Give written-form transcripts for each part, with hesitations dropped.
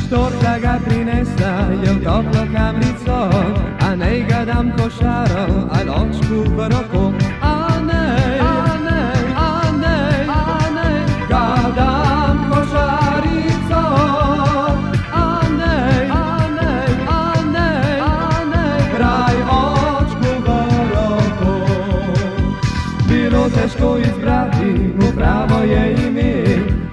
Torta prinesla je v toplo kamrico, a nej ga dam košaro, a ločku v roko. A nej, a nej, a nej, a nej, ga dam košarico. A nej, a nej, a nej, a nej, kraj očku v roko. Bilo težko izbrati, mu pravo je ime,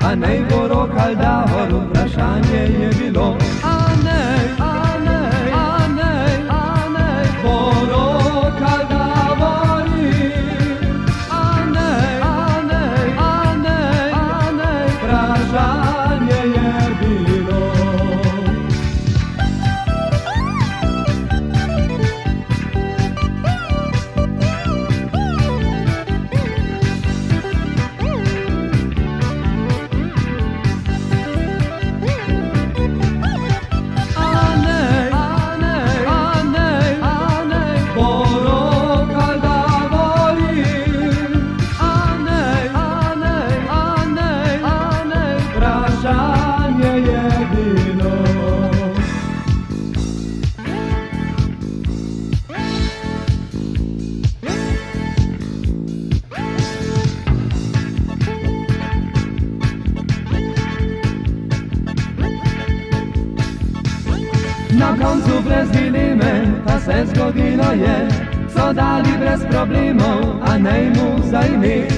a nej bo rokal davor, vprašanje je bilo. A nej, a nej, a nej, a nej, bo rokal davori. A nej, a nej, a nej, a nej, vprašanje je bilo. Na koncu brez dileme pa se zgodilo je, so dali brez problemov, a nej mu za ime.